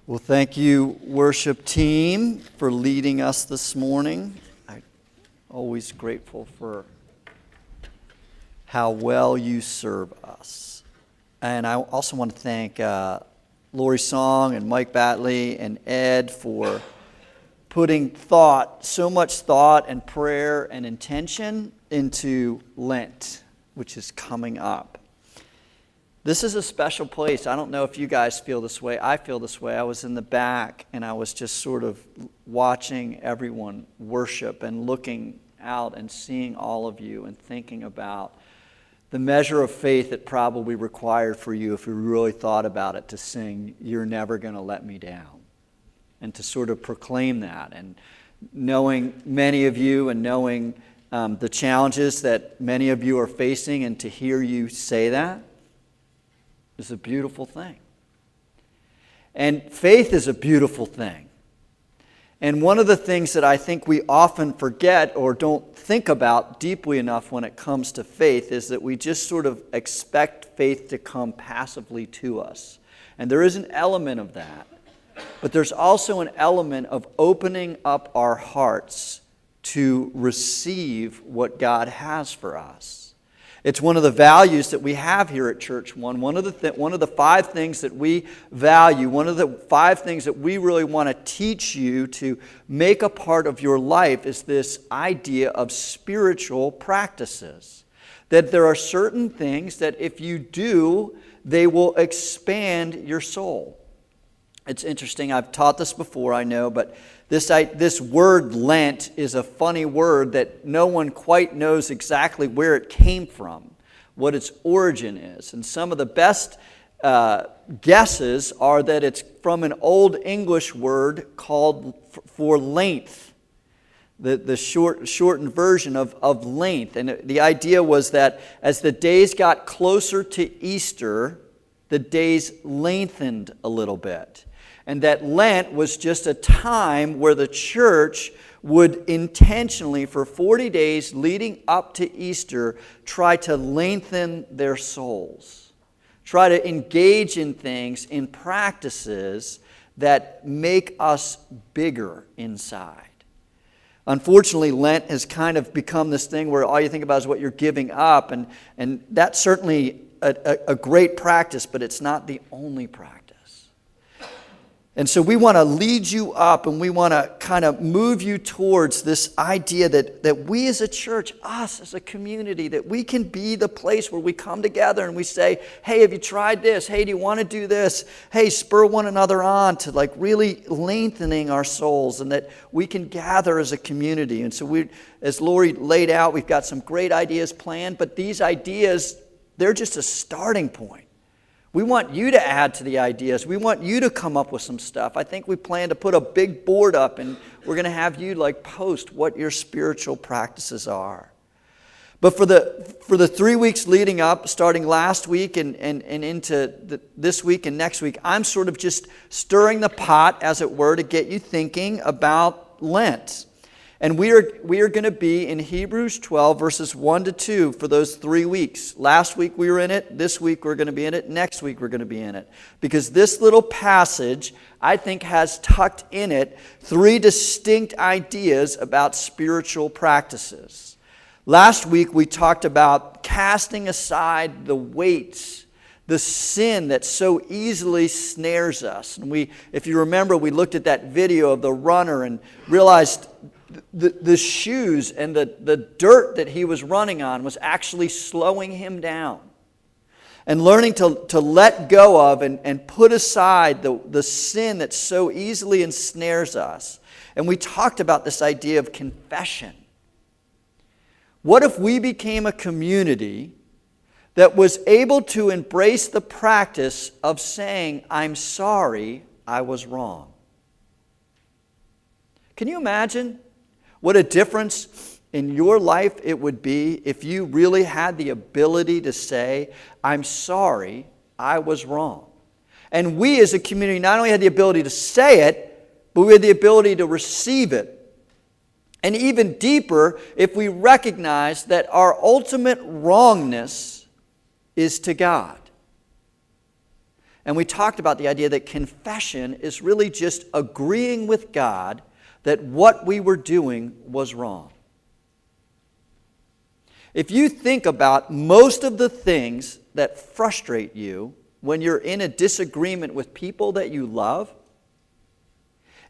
Well, thank you, worship team, for leading us this morning. I'm always grateful for how well you serve us. And I also want to thank Lori Song and Mike Batley and Ed for putting so much thought and prayer and intention into Lent, which is coming up. This is a special place. I don't know if you guys feel this way. I feel this way. I was in the back and I was just sort of watching everyone worship and looking out and seeing all of you and thinking about the measure of faith it probably required for you if you really thought about it to sing, "You're Never Gonna Let Me Down," and to sort of proclaim that. And knowing many of you and knowing the challenges that many of you are facing, and to hear you say that is a beautiful thing. And faith is a beautiful thing. And one of the things that I think we often forget or don't think about deeply enough when it comes to faith is that we just sort of expect faith to come passively to us. And there is an element of that. But there's also an element of opening up our hearts to receive what God has for us. It's one of the values that we have here at churchONE. One of the 5 things that we value, one of the 5 things that we really want to teach you to make a part of your life is this idea of spiritual practices. That there are certain things that if you do, they will expand your soul. It's interesting, I've taught this before, I know, but this word Lent is a funny word that no one quite knows exactly where it came from, what its origin is. And some of the best guesses are that it's from an Old English word called for length, the shortened version of length. And the idea was that as the days got closer to Easter, the days lengthened a little bit. And that Lent was just a time where the church would intentionally, for 40 days leading up to Easter, try to lengthen their souls. Try to engage in things, in practices that make us bigger inside. Unfortunately, Lent has kind of become this thing where all you think about is what you're giving up. And that's certainly a great practice, but it's not the only practice. And so we want to lead you up and we want to kind of move you towards this idea that we as a church, us as a community, that we can be the place where we come together and we say, hey, have you tried this? Hey, do you want to do this? Hey, spur one another on to like really lengthening our souls, and that we can gather as a community. And so as Lori laid out, we've got some great ideas planned, but these ideas, they're just a starting point. We want you to add to the ideas. We want you to come up with some stuff. I think we plan to put a big board up and we're going to have you post what your spiritual practices are. But for the 3 weeks leading up, starting last week and into this week and next week, I'm sort of just stirring the pot, as it were, to get you thinking about Lent. And we are going to be in Hbrews 12, verses 1 to 2 for those 3 weeks. Last week we were in it. This week we're going to be in it. Next week we're going to be in it. Because this little passage, I think, has tucked in it 3 distinct ideas about spiritual practices. Last week we talked about casting aside the weights, the sin that so easily snares us. And if you remember, we looked at that video of the runner and realized the shoes and the dirt that he was running on was actually slowing him down. And learning to let go of and put aside the sin that so easily ensnares us. And we talked about this idea of confession. What if we became a community that was able to embrace the practice of saying, I'm sorry, I was wrong? Can you imagine what a difference in your life it would be if you really had the ability to say, I'm sorry, I was wrong? And we as a community not only had the ability to say it, but we had the ability to receive it. And even deeper, if we recognize that our ultimate wrongness is to God. And we talked about the idea that confession is really just agreeing with God that what we were doing was wrong. If you think about most of the things that frustrate you when you're in a disagreement with people that you love,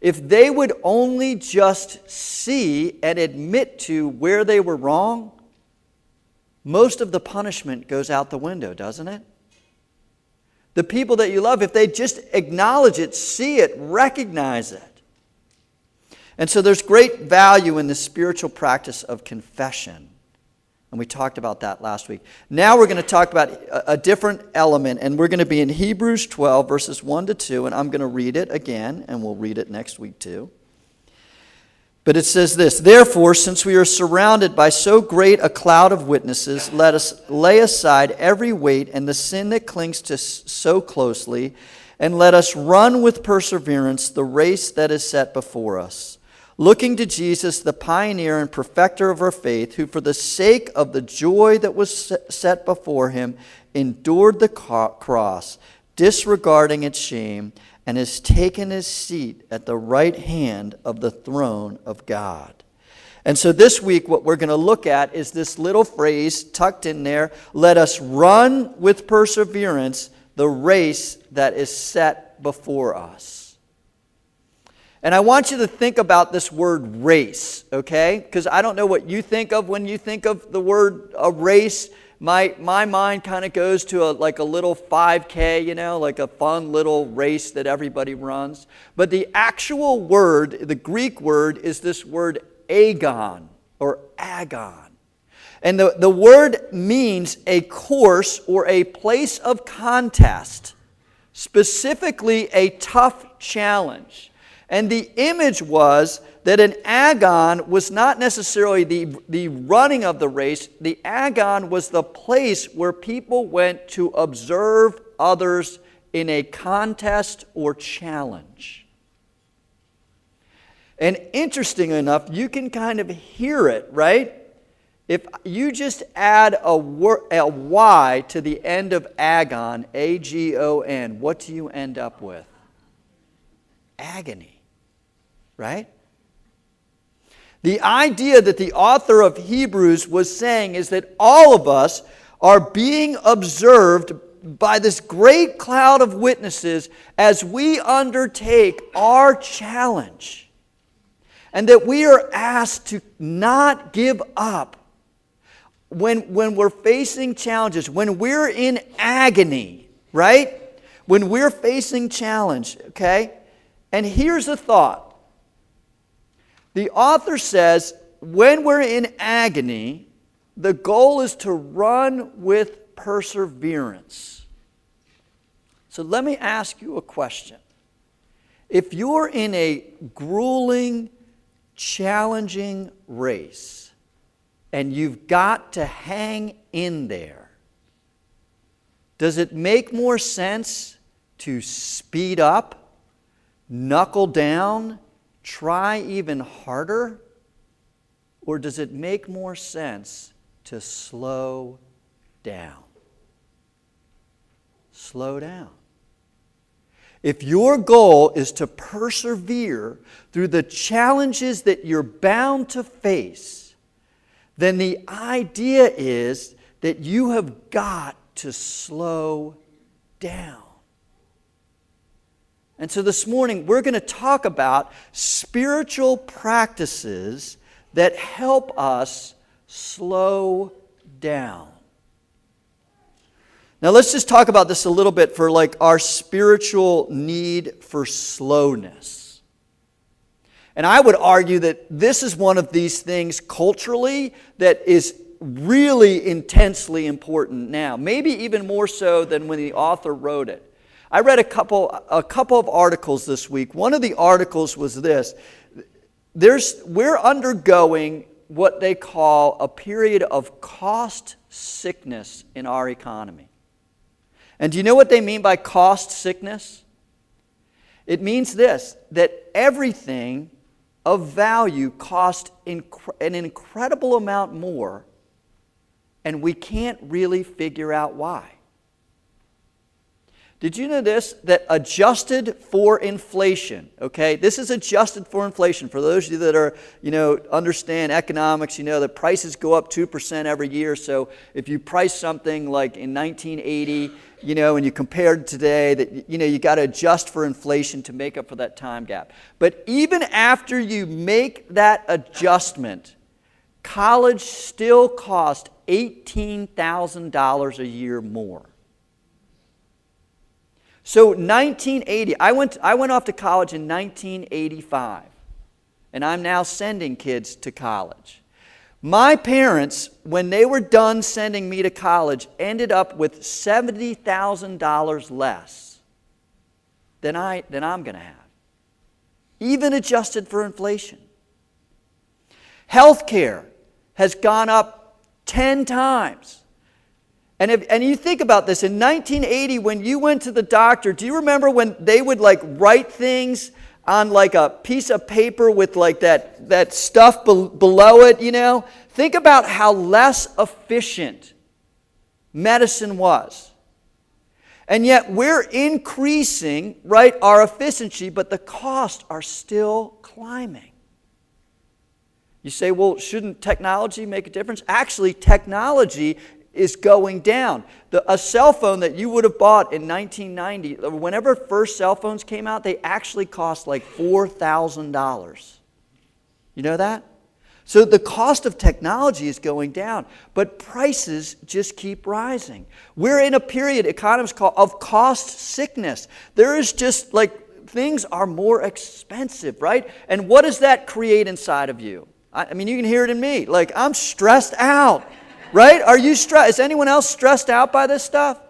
if they would only just see and admit to where they were wrong, most of the punishment goes out the window, doesn't it? The people that you love, if they just acknowledge it, see it, recognize it. And so there's great value in the spiritual practice of confession. And we talked about that last week. Now we're going to talk about a different element, and we're going to be in Hebrews 12, verses 1 to 2, and I'm going to read it again, and we'll read it next week too. But it says this, "Therefore, since we are surrounded by so great a cloud of witnesses, let us lay aside every weight and the sin that clings to so closely, and let us run with perseverance the race that is set before us. Looking to Jesus, the pioneer and perfecter of our faith, who for the sake of the joy that was set before him endured the cross, disregarding its shame, and has taken his seat at the right hand of the throne of God." And so this week what we're going to look at is this little phrase tucked in there, "Let us run with perseverance the race that is set before us." And I want you to think about this word race, okay? Because I don't know what you think of when you think of the word a race. My mind kind of goes to like a little 5K, like a fun little race that everybody runs. But the actual word, the Greek word, is this word agon or agon. And the word means a course or a place of contest, specifically a tough challenge. And the image was that an agon was not necessarily the running of the race. The agon was the place where people went to observe others in a contest or challenge. And interesting enough, you can kind of hear it, right? If you just add a Y to the end of agon, A-G-O-N, what do you end up with? Agony. Right? The idea that the author of Hebrews was saying is that all of us are being observed by this great cloud of witnesses as we undertake our challenge. And that we are asked to not give up when we're facing challenges, when we're in agony, right? When we're facing challenge, okay? And here's the thought. The author says, when we're in agony, the goal is to run with perseverance. So let me ask you a question. If you're in a grueling, challenging race, and you've got to hang in there, does it make more sense to speed up, knuckle down, try even harder? Or does it make more sense to slow down? Slow down. If your goal is to persevere through the challenges that you're bound to face, then the idea is that you have got to slow down. And so this morning we're going to talk about spiritual practices that help us slow down. Now let's just talk about this a little bit for like our spiritual need for slowness. And I would argue that this is one of these things culturally that is really intensely important now. Maybe even more so than when the author wrote it. I read a couple of articles this week. One of the articles was this. We're undergoing what they call a period of cost sickness in our economy. And do you know what they mean by cost sickness? It means this, that everything of value costs an incredible amount more, and we can't really figure out why. Did you know this? That adjusted for inflation, okay? This is adjusted for inflation. For those of you that are, understand economics, that prices go up 2% every year. So if you price something like in 1980, and you compare it today, that, you got to adjust for inflation to make up for that time gap. But even after you make that adjustment, college still costs $18,000 a year more. So 1980, I went off to college in 1985, and I'm now sending kids to college. My parents, when they were done sending me to college, ended up with $70,000 less than I'm going to have, even adjusted for inflation. Healthcare has gone up 10 times. And you think about this, in 1980, when you went to the doctor, do you remember when they would write things on a piece of paper with that stuff below it, Think about how less efficient medicine was. And yet we're increasing, our efficiency, but the costs are still climbing. You say, well, shouldn't technology make a difference? Actually, technology is going down. A cell phone that you would have bought in 1990, whenever first cell phones came out, they actually cost $4,000. You know that? So the cost of technology is going down, but prices just keep rising. We're in a period, economists call, of cost sickness. There is just things are more expensive, right? And what does that create inside of you? I mean, you can hear it in me. I'm stressed out. Right? Are you stressed? Is anyone else stressed out by this stuff?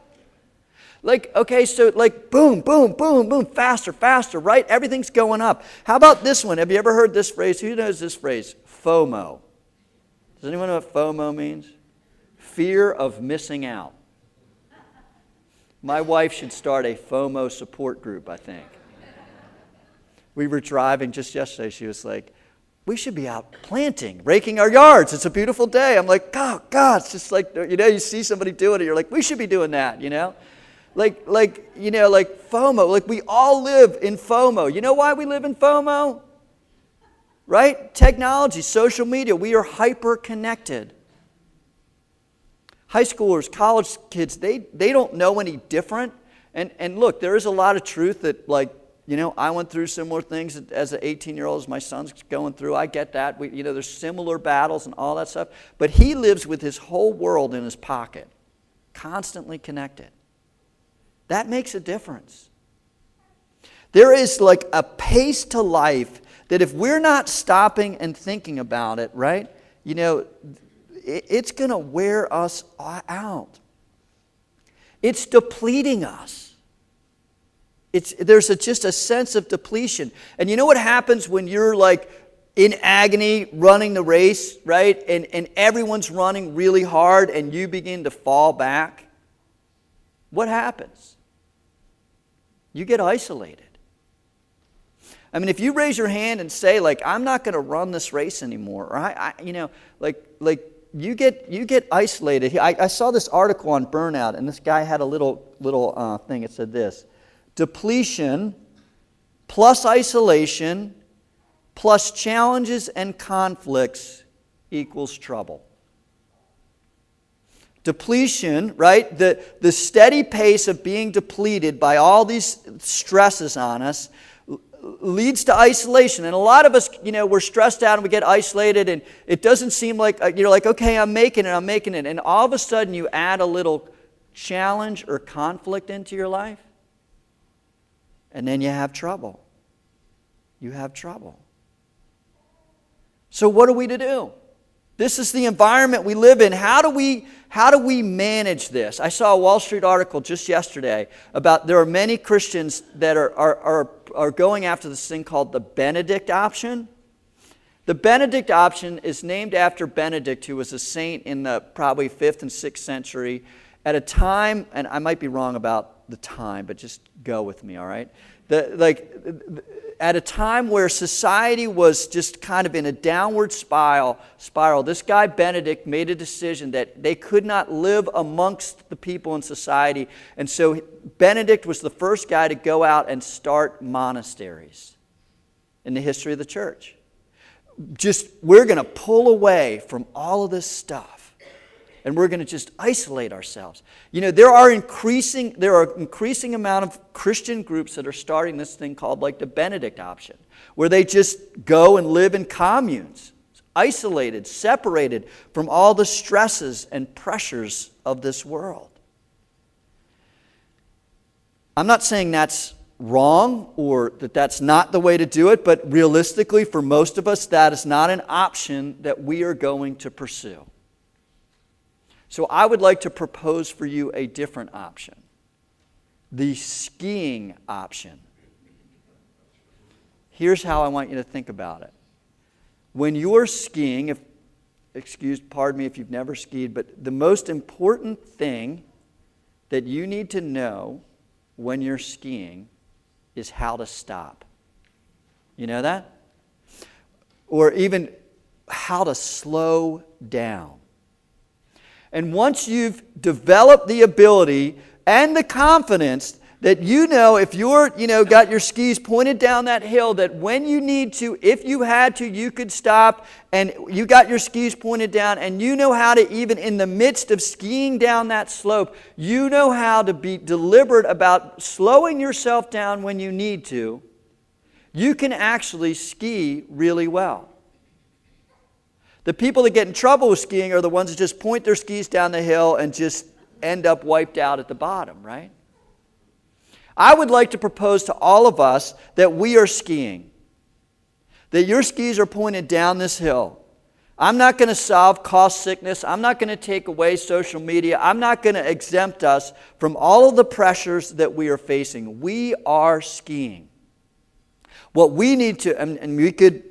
Okay, so boom, boom, boom, boom, faster, faster, right? Everything's going up. How about this one? Have you ever heard this phrase? Who knows this phrase? FOMO. Does anyone know what FOMO means? Fear of missing out. My wife should start a FOMO support group, I think. We were driving just yesterday. She was like, we should be out planting, raking our yards. It's a beautiful day. I'm like, oh, God, it's just you see somebody doing it. You're like, we should be doing that, FOMO. We all live in FOMO. You know why we live in FOMO? Right? Technology, social media. We are hyper-connected. High schoolers, college kids, they don't know any different. And look, there is a lot of truth that, I went through similar things as an 18-year-old as my son's going through. I get that. There's similar battles and all that stuff. But he lives with his whole world in his pocket, constantly connected. That makes a difference. There is a pace to life that if we're not stopping and thinking about it, right, it's going to wear us out. It's depleting us. There's just a sense of depletion. And you know what happens when you're in agony running the race, right? And everyone's running really hard and you begin to fall back? What happens? You get isolated. I mean, if you raise your hand and say, I'm not going to run this race anymore, or you get isolated. I saw this article on burnout, and this guy had a little thing. It said this: depletion plus isolation plus challenges and conflicts equals trouble. Depletion, right? The steady pace of being depleted by all these stresses on us leads to isolation. And a lot of us, we're stressed out and we get isolated, and it doesn't seem like, you're like, okay, I'm making it. And all of a sudden you add a little challenge or conflict into your life, and then you have trouble. You have trouble. So what are we to do? This is the environment we live in. How do we manage this? I saw a Wall Street article just yesterday about there are many Christians that are going after this thing called the Benedict option. The Benedict option is named after Benedict, who was a saint in the probably 5th and 6th century at a time, and I might be wrong about the time, but just go with me, all right? At a time where society was just kind of in a downward spiral, this guy Benedict made a decision that they could not live amongst the people in society. And so Benedict was the first guy to go out and start monasteries in the history of the church. We're going to pull away from all of this stuff. And we're going to just isolate ourselves. There are increasing amount of Christian groups that are starting this thing called like the Benedict option, where they just go and live in communes, isolated, separated from all the stresses and pressures of this world. I'm not saying that's wrong or that that's not the way to do it, but realistically, for most of us, that is not an option that we are going to pursue. So I would like to propose for you a different option. The skiing option. Here's how I want you to think about it. When you're skiing, pardon me if you've never skied, but the most important thing that you need to know when you're skiing is how to stop. You know that? Or even how to slow down. And once you've developed the ability and the confidence that if you're, got your skis pointed down that hill, that when you need to, if you had to, you could stop, and you got your skis pointed down, and you know how to, even in the midst of skiing down that slope, you know how to be deliberate about slowing yourself down when you need to, you can actually ski really well. The people that get in trouble with skiing are the ones that just point their skis down the hill and just end up wiped out at the bottom, right? I would like to propose to all of us that we are skiing. That your skis are pointed down this hill. I'm not going to solve cost sickness. I'm not going to take away social media. I'm not going to exempt us from all of the pressures that we are facing. We are skiing. What we need to, and we could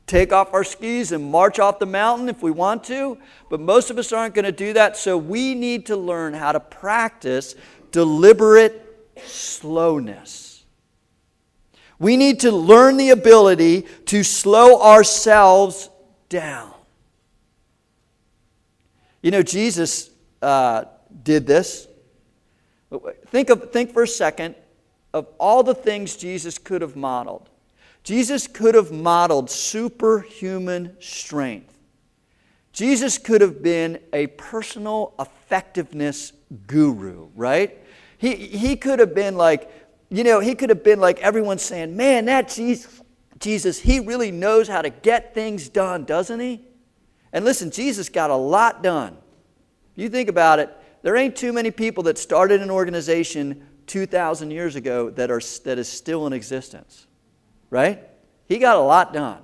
take off our skis and march off the mountain if we want to, but most of us aren't going to do that, so we need to learn how to practice deliberate slowness. We need to learn the ability to slow ourselves down. Jesus did this. Think for a second of all the things Jesus could have modeled. Jesus could have modeled superhuman strength. Jesus could have been a personal effectiveness guru, right? He could have been like, everyone saying, man, that Jesus, he really knows how to get things done, doesn't he? And listen, Jesus got a lot done. If you think about it, there ain't too many people that started an organization 2,000 years ago that is still in existence. Right? He got a lot done.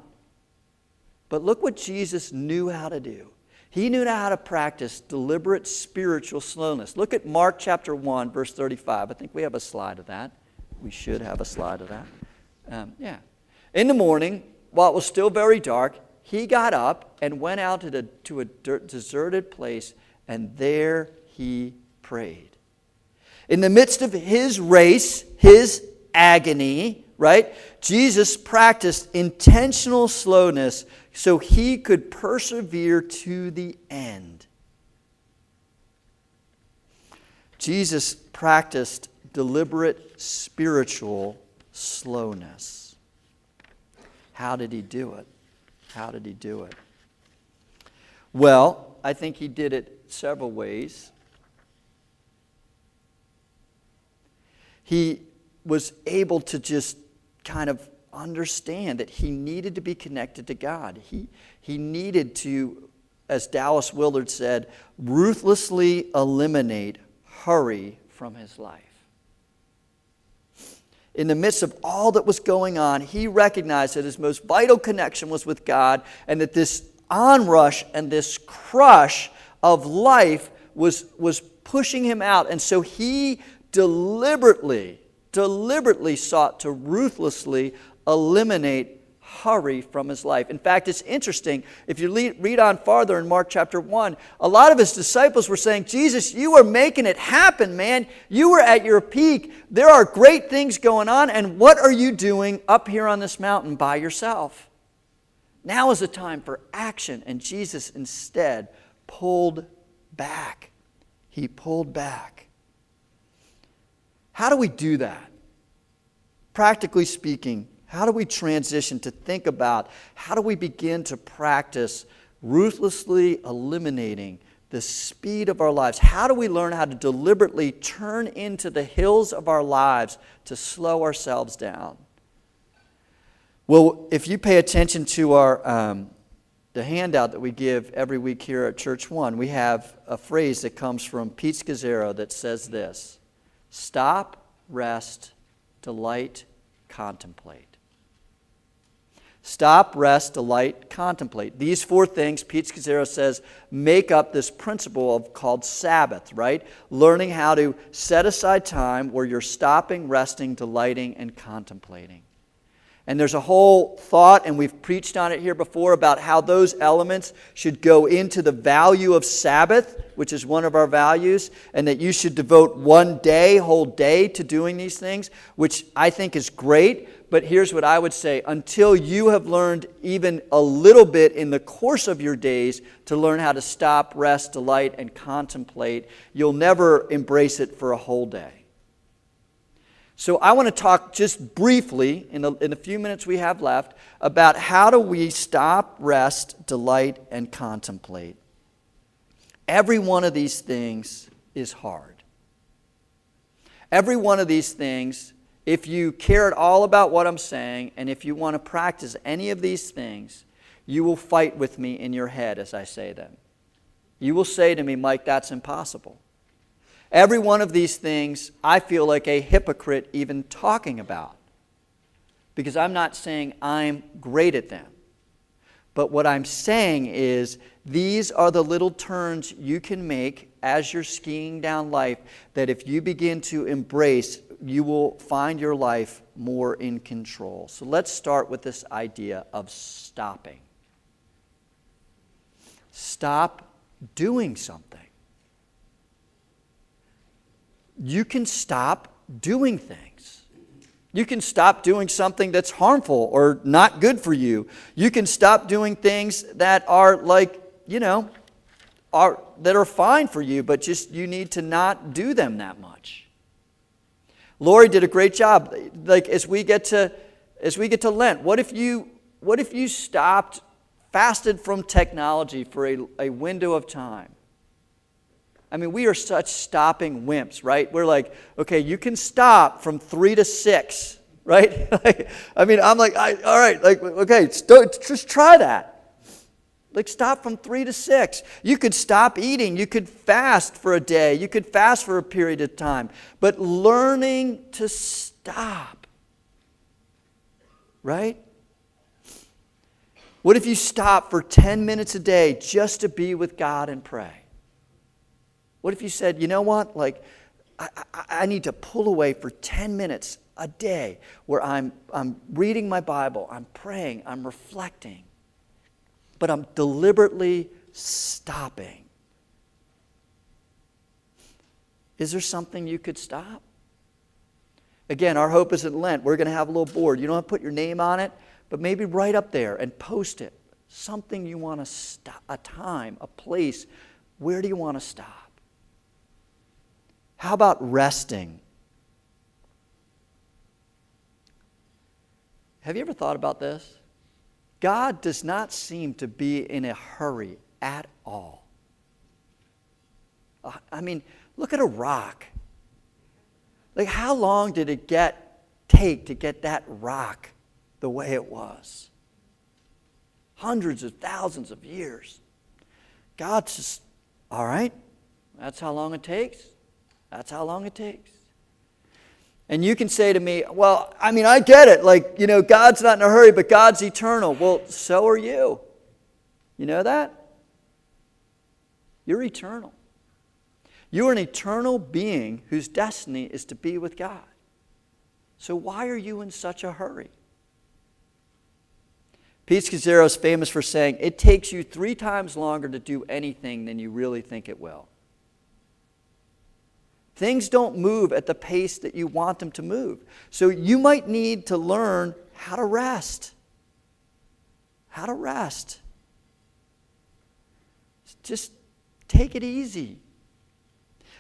But look what Jesus knew how to do. He knew how to practice deliberate spiritual slowness. Look at Mark chapter 1, verse 35. I think we have a slide of that. We should have a slide of that. In the morning, while it was still very dark, he got up and went out to a deserted place, and there he prayed. In the midst of his race, his agony, right? Jesus practiced intentional slowness so he could persevere to the end. Jesus practiced deliberate spiritual slowness. How did he do it? How did he do it? Well, I think he did it several ways. He was able to just kind of understand that he needed to be connected to God. He needed to, as Dallas Willard said, ruthlessly eliminate hurry from his life. In the midst of all that was going on, he recognized that his most vital connection was with God, and that this onrush and this crush of life was pushing him out. And so he deliberately sought to ruthlessly eliminate hurry from his life. In fact, it's interesting. If you read on farther in Mark chapter 1, a lot of his disciples were saying, Jesus, you are making it happen, man. You were at your peak. There are great things going on, and what are you doing up here on this mountain by yourself? Now is the time for action. And Jesus instead pulled back. He pulled back. How do we do that? Practically speaking, how do we transition to think about how do we begin to practice ruthlessly eliminating the speed of our lives? How do we learn how to deliberately turn into the hills of our lives to slow ourselves down? Well, if you pay attention to our the handout that we give every week here at churchONE, we have a phrase that comes from Pete Scazzero that says this: stop, rest, delight, contemplate. Stop, rest, delight, contemplate. These four things, Pete Scazzero says, make up this principle called Sabbath, right? Learning how to set aside time where you're stopping, resting, delighting, and contemplating. And there's a whole thought, and we've preached on it here before, about how those elements should go into the value of Sabbath, which is one of our values, and that you should devote one day, whole day, to doing these things, which I think is great. But here's what I would say: until you have learned even a little bit in the course of your days to learn how to stop, rest, delight, and contemplate, you'll never embrace it for a whole day. So I want to talk just briefly, in the few minutes we have left, about how do we stop, rest, delight, and contemplate. Every one of these things is hard. Every one of these things, if you care at all about what I'm saying, and if you want to practice any of these things, you will fight with me in your head as I say them. You will say to me, Mike, that's impossible. Every one of these things I feel like a hypocrite even talking about, because I'm not saying I'm great at them. But what I'm saying is these are the little turns you can make as you're skiing down life that if you begin to embrace, you will find your life more in control. So let's start with this idea of stopping. Stop doing something. You can stop doing things. You can stop doing something that's harmful or not good for you. You can stop doing things that are that are fine for you, but just you need to not do them that much. Lori did a great job. Like as we get to Lent, what if you stopped, fasted from technology for a window of time? I mean, we are such stopping wimps, right? We're like, okay, you can stop from 3 to 6, right? I'm like, all right, okay, just try that. Like, stop from 3 to 6. You could stop eating. You could fast for a day. You could fast for a period of time. But learning to stop, right? What if you stop for 10 minutes a day just to be with God and pray? What if you said, you know what, I need to pull away for 10 minutes a day where I'm reading my Bible, I'm praying, I'm reflecting, but I'm deliberately stopping. Is there something you could stop? Again, our hope isn't Lent. We're going to have a little board. You don't have to put your name on it, but maybe write up there and post it. Something you want to stop, a time, a place. Where do you want to stop? How about resting? Have you ever thought about this? God does not seem to be in a hurry at all. I mean, look at a rock. Like, how long did it take to get that rock the way it was? Hundreds of thousands of years. God's just, all right, that's how long it takes. That's how long it takes. And you can say to me, well, I mean, I get it. God's not in a hurry, but God's eternal. Well, so are you. You know that? You're eternal. You're an eternal being whose destiny is to be with God. So why are you in such a hurry? Pete Scazzero is famous for saying, it takes you 3 times longer to do anything than you really think it will. Things don't move at the pace that you want them to move. So you might need to learn how to rest. How to rest. Just take it easy.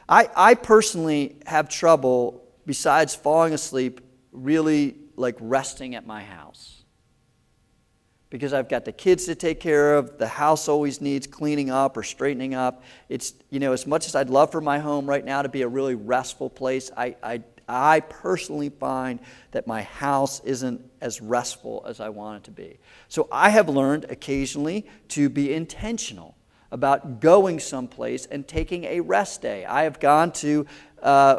I personally have trouble, besides falling asleep, really like resting at my house. Because I've got the kids to take care of, the house always needs cleaning up or straightening up. It's, as much as I'd love for my home right now to be a really restful place, I personally find that my house isn't as restful as I want it to be. So I have learned occasionally to be intentional about going someplace and taking a rest day. I have gone to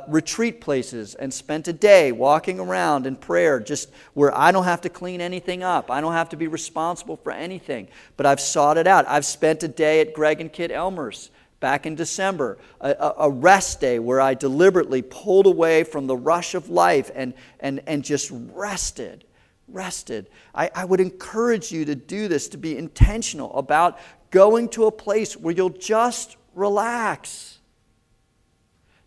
retreat places and spent a day walking around in prayer, just where I don't have to clean anything up. I don't have to be responsible for anything, but I've sought it out. I've spent a day at Greg and Kit Elmer's back in December, a rest day where I deliberately pulled away from the rush of life and just rested. I would encourage you to do this, to be intentional about going to a place where you'll just relax.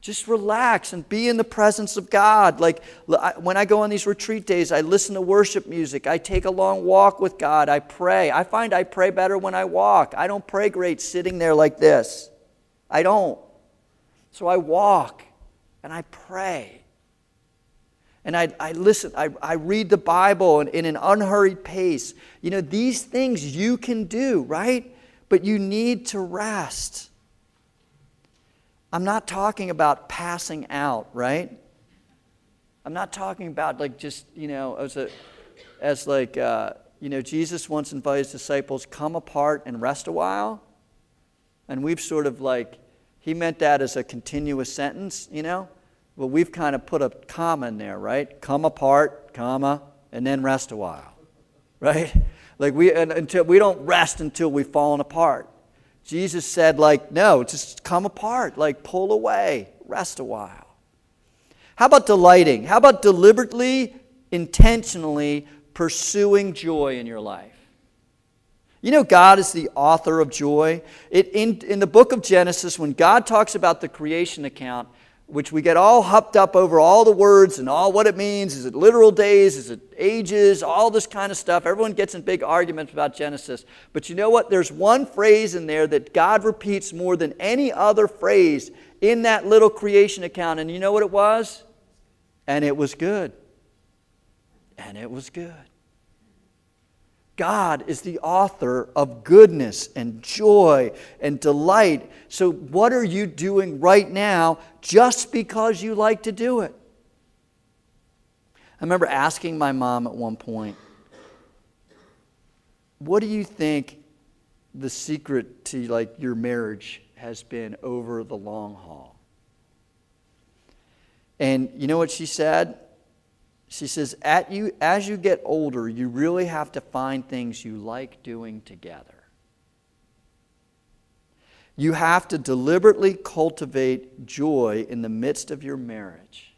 Just relax and be in the presence of God. Like when I go on these retreat days, I listen to worship music. I take a long walk with God. I pray. I find I pray better when I walk. I don't pray great sitting there like this. I don't. So I walk and I pray. And I listen. I read the Bible in an unhurried pace. These things you can do, right? But you need to rest. I'm not talking about passing out, right? I'm not talking about like just, Jesus once invited his disciples, come apart and rest a while. And we've sort of he meant that as a continuous sentence, Well, we've kind of put a comma in there, right? Come apart, comma, and then rest a while, right? Until we don't rest until we've fallen apart. Jesus said, no, just come apart, pull away, rest a while. How about delighting? How about deliberately, intentionally pursuing joy in your life? God is the author of joy. In the book of Genesis, when God talks about the creation account, which we get all hopped up over all the words and all what it means. Is it literal days? Is it ages? All this kind of stuff. Everyone gets in big arguments about Genesis. But you know what? There's one phrase in there that God repeats more than any other phrase in that little creation account. And you know what it was? And it was good. And it was good. God is the author of goodness and joy and delight. So what are you doing right now just because you like to do it? I remember asking my mom at one point, what do you think the secret to your marriage has been over the long haul? And you know what she said? She says, as you get older, you really have to find things you like doing together. You have to deliberately cultivate joy in the midst of your marriage.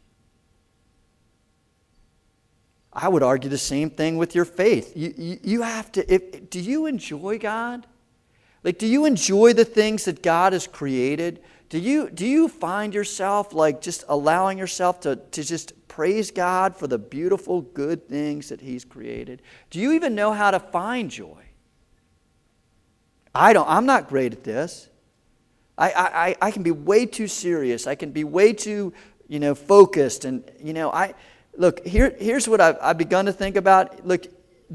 I would argue the same thing with your faith. You have to, do you enjoy God? Do you enjoy the things that God has created? Do you find yourself just allowing yourself to just praise God for the beautiful, good things that He's created? Do you even know how to find joy? I'm not great at this. I can be way too serious. I can be way too, focused. And, look, here's what I've begun to think about. Look,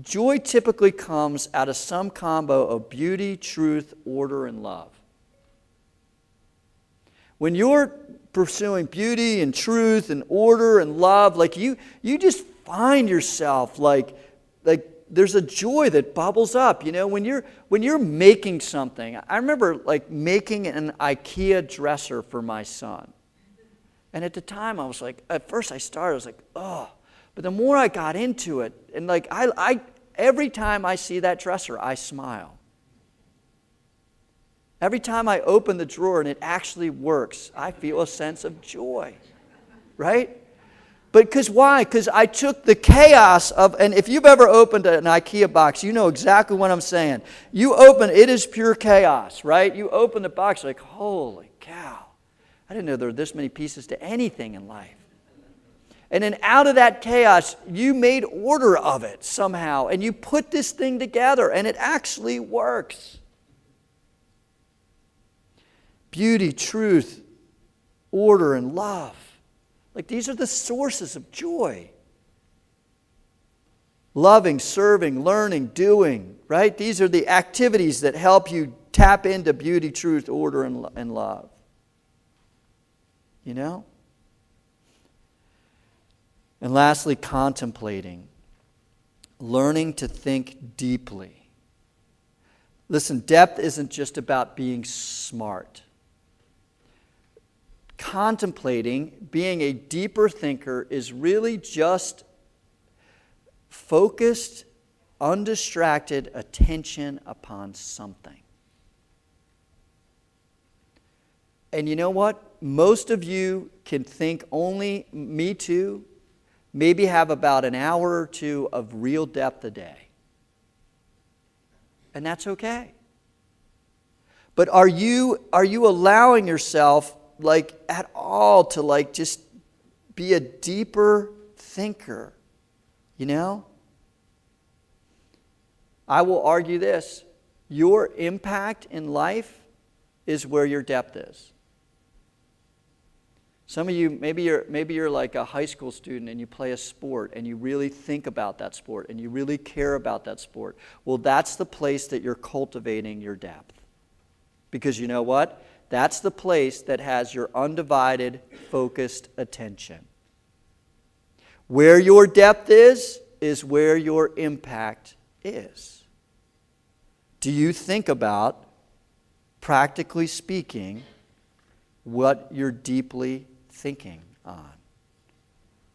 joy typically comes out of some combo of beauty, truth, order, and love. When you're pursuing beauty and truth and order and love, you just find yourself there's a joy that bubbles up. When you're making something. I remember making an IKEA dresser for my son. And at the time I was at first I started, oh. But the more I got into it, and I every time I see that dresser, I smile. Every time I open the drawer and it actually works, I feel a sense of joy, right? But because why? Because I took the chaos of, and if you've ever opened an IKEA box, you know exactly what I'm saying. You open, it is pure chaos, right? You open the box, like, holy cow. I didn't know there were this many pieces to anything in life. And then out of that chaos, you made order of it somehow, and you put this thing together, and it actually works. Beauty, truth, order, and love. Like, these are the sources of joy. Loving, serving, learning, doing, right? These are the activities that help you tap into beauty, truth, order, and love. You know? And lastly, contemplating. Learning to think deeply. Listen, depth isn't just about being smart. Contemplating, being a deeper thinker, is really just focused, undistracted attention upon something. And you know what? Most of you can think only, me too, maybe have about an hour or two of real depth a day. And that's okay. But are you allowing yourself, like, at all to, like, just be a deeper thinker? You know? I will argue this. Your impact in life is where your depth is. Some of you, maybe you're like a high school student and you play a sport and you really think about that sport and you really care about that sport. Well, that's the place that you're cultivating your depth. Because you know what? That's the place that has your undivided, focused attention. Where your depth is where your impact is. Do you think about, practically speaking, what you're deeply thinking on?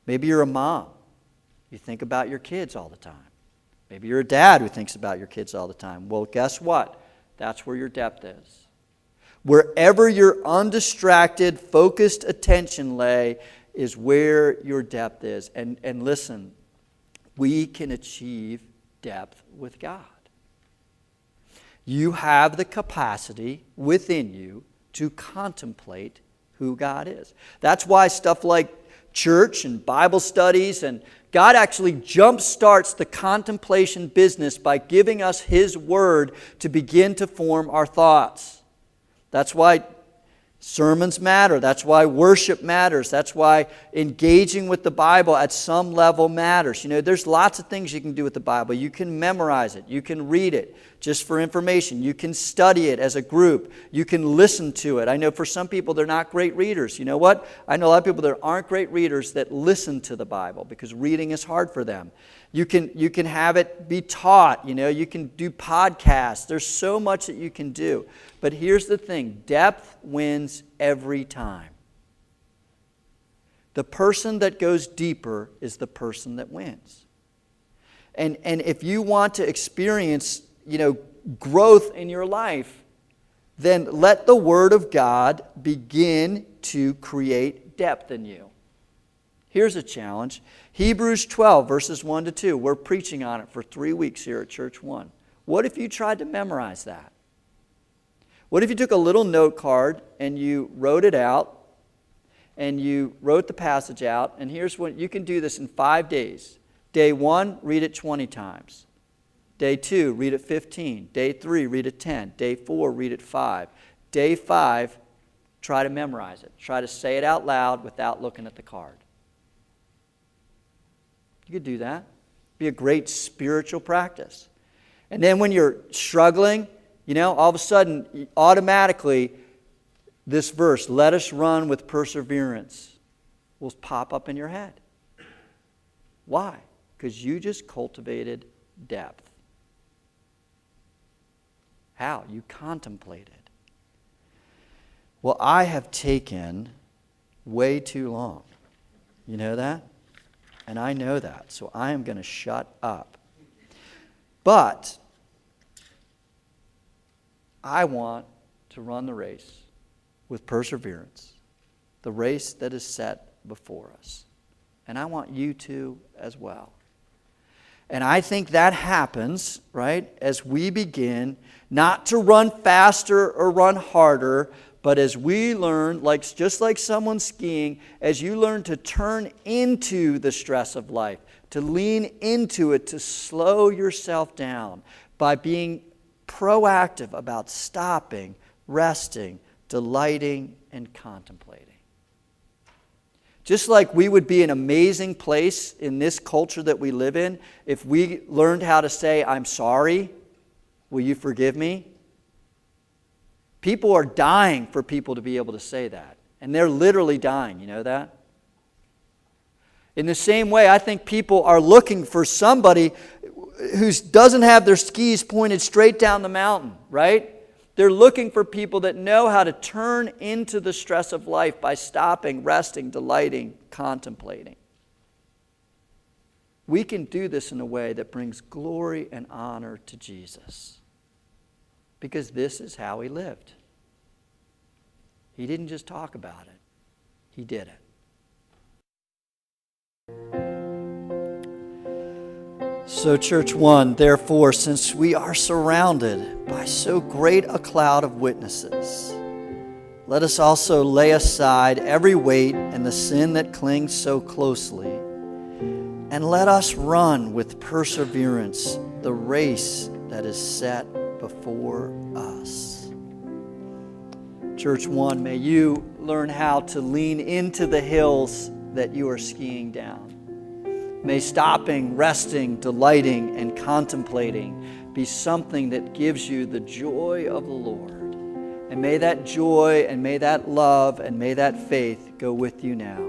Maybe you're a mom. You think about your kids all the time. Maybe you're a dad who thinks about your kids all the time. Well, guess what? That's where your depth is. Wherever your undistracted, focused attention lay is where your depth is. And listen, we can achieve depth with God. You have the capacity within you to contemplate who God is. That's why stuff like church and Bible studies, and God actually jump-starts the contemplation business by giving us His Word to begin to form our thoughts. That's why sermons matter. That's why worship matters. That's why engaging with the Bible at some level matters. You know, there's lots of things you can do with the Bible. You can memorize it. You can read it just for information. You can study it as a group. You can listen to it. I know for some people they're not great readers. You know what? I know a lot of people that aren't great readers that listen to the Bible because reading is hard for them. You can have it be taught. You know, you can do podcasts. There's so much that you can do. But here's the thing. Depth wins every time. The person that goes deeper is the person that wins. And if you want to experience, you know, growth in your life, then let the Word of God begin to create depth in you. Here's a challenge. Hebrews 12, verses 1 to 2. We're preaching on it for 3 weeks here at churchONE. What if you tried to memorize that? What if you took a little note card and you wrote it out and you wrote the passage out, and here's what you can do this in 5 days. Day 1, read it 20 times. Day 2, read it 15. Day 3, read it 10. Day 4, read it 5. Day 5, try to memorize it. Try to say it out loud without looking at the card. You could do that. Be a great spiritual practice. And then when you're struggling, you know, all of a sudden, automatically, this verse, let us run with perseverance, will pop up in your head. Why? Because you just cultivated depth. How? You contemplated. Well, I have taken way too long. You know that? And I know that, so I am going to shut up. But I want to run the race with perseverance, the race that is set before us. And I want you to as well. And I think that happens, right, as we begin not to run faster or run harder, but as we learn, just like someone skiing, as you learn to turn into the stress of life, to lean into it, to slow yourself down by being proactive about stopping, resting, delighting, and contemplating. Just like we would be an amazing place in this culture that we live in if we learned how to say, I'm sorry, will you forgive me? People are dying for people to be able to say that. And they're literally dying, you know that? In the same way, I think people are looking for somebody who doesn't have their skis pointed straight down the mountain, right? They're looking for people that know how to turn into the stress of life by stopping, resting, delighting, contemplating. We can do this in a way that brings glory and honor to Jesus. Because this is how he lived. He didn't just talk about it. He did it. So, churchONE, therefore, since we are surrounded by so great a cloud of witnesses, let us also lay aside every weight and the sin that clings so closely, and let us run with perseverance the race that is set before us. churchONE, may you learn how to lean into the hills that you are skiing down. May stopping, resting, delighting, and contemplating be something that gives you the joy of the Lord. And may that joy and may that love and may that faith go with you now.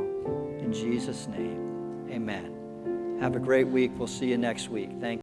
In Jesus' name, amen. Have a great week. We'll see you next week. Thank you.